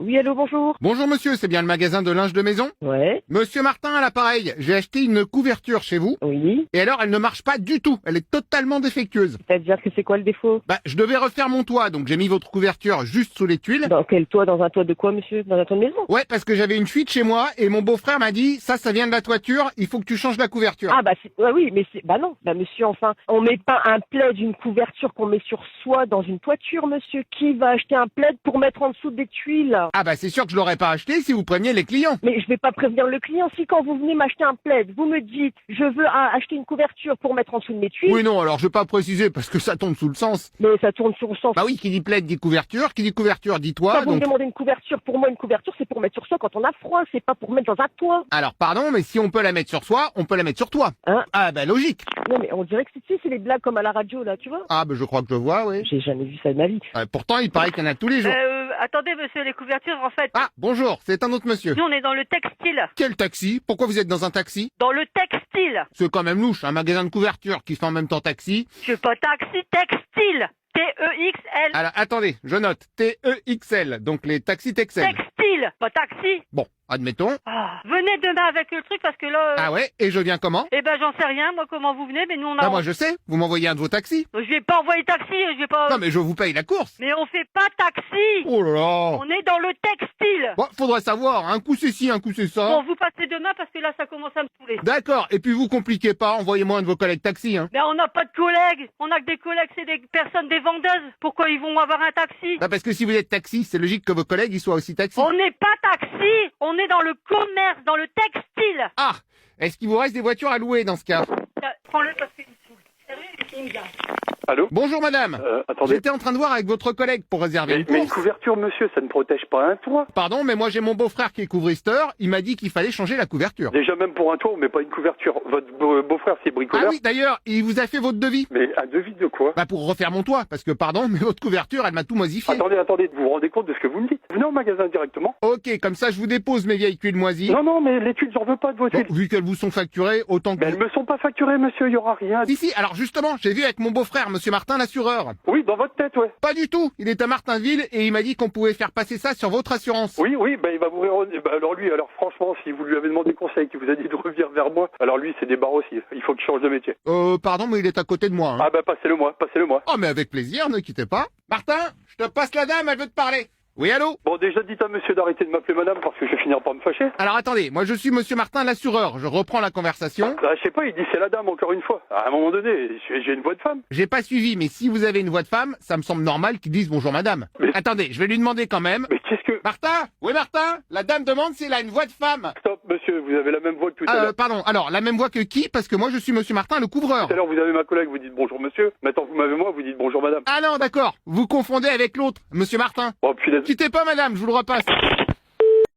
Oui, allô, bonjour. Bonjour monsieur, c'est bien le magasin de linge de maison? Ouais, Monsieur Martin à l'appareil, j'ai acheté une couverture chez vous, oui. et alors elle ne marche pas du tout, elle est totalement défectueuse. C'est-à-dire que c'est quoi le défaut? Bah, je devais refaire mon toit, donc j'ai mis votre couverture juste sous les tuiles. Dans quel toit? Dans un toit de quoi, monsieur? Dans un toit de maison? Ouais, parce que j'avais une fuite chez moi, et mon beau-frère m'a dit, ça vient de la toiture, il faut que tu changes la couverture. Ah, bah, ouais, oui, mais c'est, bah non. Bah, monsieur, enfin, on met pas un plaid, une couverture qu'on met sur soi dans une toiture, monsieur. Qui va acheter un plaid pour mettre en dessous des tuiles? Ah bah c'est sûr que je l'aurais pas acheté si vous preniez les clients. Mais je vais pas prévenir le client. Si quand vous venez m'acheter un plaid, vous me dites, je veux acheter une couverture pour mettre en dessous de mes tuiles. Oui non, alors je vais pas préciser, parce que ça tombe sous le sens. Mais ça tourne sur le sens. Bah oui, qui dit plaid dit couverture, qui dit couverture dit toit, Quand vous me donc... demandez une couverture, pour moi, une couverture, c'est pour mettre sur soi quand on a froid, c'est pas pour mettre dans un toit. Alors pardon, mais si on peut la mettre sur soi, on peut la mettre sur toi. Hein? Ah bah logique. Non, mais on dirait que c'est les blagues comme à la radio, là, tu vois. Ah bah je crois que je vois, oui. J'ai jamais vu ça de ma vie. Pourtant, il paraît qu'il y en a tous les jours. Attendez, monsieur, les couvertures, en fait. Ah, bonjour, c'est un autre monsieur. Nous, on est dans le textile. Quel taxi? Pourquoi vous êtes dans un taxi? Dans le textile. C'est quand même louche, un magasin de couverture qui fait en même temps taxi. Je suis pas taxi, textile. T-E-X-L. Alors, attendez, je note. T-E-X-L, donc les taxis Texel. Textile, pas taxi. Bon, admettons. Ah, venez demain avec le truc parce que là... Ah ouais, et je viens comment? Eh ben, j'en sais rien, moi, comment vous venez, mais nous, on a... Bah moi je sais, vous m'envoyez un de vos taxis. Je vais pas envoyer taxi, je vais pas... Non mais je vous paye la course. Mais on fait pas taxi. Oh là là. On est dans le textile. Bon, faudrait savoir, un coup c'est ci, un coup c'est ça. Bon, vous passez demain parce que là, ça commence à me saouler. D'accord, et puis vous compliquez pas, envoyez-moi un de vos collègues taxis, hein. Mais on n'a pas de collègues. On a que des collègues, c'est des personnes, des vendeuses. Pourquoi ils vont avoir un taxi? Bah parce que si vous êtes taxi, c'est logique que vos collègues ils soient aussi taxis. On n'est pas taxi. On est dans le commerce, dans le textile. Ah, est-ce qu'il vous reste des voitures à louer dans ce cas? Prends-le parce qu'il me saoule. Sérieux, il me gave. Allô? Bonjour madame. Attendez. J'étais en train de voir avec votre collègue pour réserver une Mais une course. couverture, monsieur, ça ne protège pas un toit. Pardon, mais moi j'ai mon beau-frère qui est couvristeur, il m'a dit qu'il fallait changer la couverture. Déjà, même pour un toit, on met pas une couverture. Votre beau-frère, c'est Ah bricoleur. oui, d'ailleurs, il vous a fait votre devis. Mais un devis de quoi? Bah pour refaire mon toit, parce que pardon, mais votre couverture, elle m'a tout modifié. Attendez, vous vous rendez compte de ce que vous me dites? Venez au magasin directement. Ok, comme ça je vous dépose mes vieilles tuiles moisies. Non, mais les tuiles, j'en veux pas de vos Bon, tuiles. vu qu'elles vous sont facturées, autant que... Mais elles me sont pas facturées, monsieur, il y aura rien. Si, alors justement, j'ai vu avec mon beau-frère, monsieur Martin, l'assureur. Oui, dans votre tête, ouais. Pas du tout, il est à Martinville et il m'a dit qu'on pouvait faire passer ça sur votre assurance. Oui, bah il va vous alors lui, franchement, si vous lui avez demandé conseil, qu'il vous a dit de revenir vers moi, alors lui, c'est des barres aussi. Il faut qu'il change de métier. Pardon, mais il est à côté de moi. Hein. Ah bah passez-le moi. Oh, mais avec plaisir, ne quittez pas. Martin, je te passe la dame, elle veut te parler. Oui, allô? Bon, déjà, dites à monsieur d'arrêter de m'appeler madame parce que je vais finir par me fâcher. Alors attendez, moi je suis monsieur Martin, l'assureur. Je reprends la conversation. Ah, je sais pas, il dit c'est la dame encore une fois. À un moment donné, j'ai une voix de femme. J'ai pas suivi, mais si vous avez une voix de femme, ça me semble normal qu'ils disent bonjour madame. Mais- Attendez, je vais lui demander quand même. Mais qu'est-ce que... Martin? Oui, Martin? La dame demande si elle a une voix de femme. Stop, monsieur, vous avez la même voix que tout à l'heure. Pardon, alors, la même voix que qui? Parce que moi je suis monsieur Martin, le couvreur. Tout à l'heure, vous avez ma collègue, vous dites bonjour monsieur. Maintenant, vous m'avez moi, vous dites bonjour madame. Ah non, d'accord. Vous confondez avec l'autre, monsieur Martin. Oh, punaise. Quittez pas madame, je vous le repasse.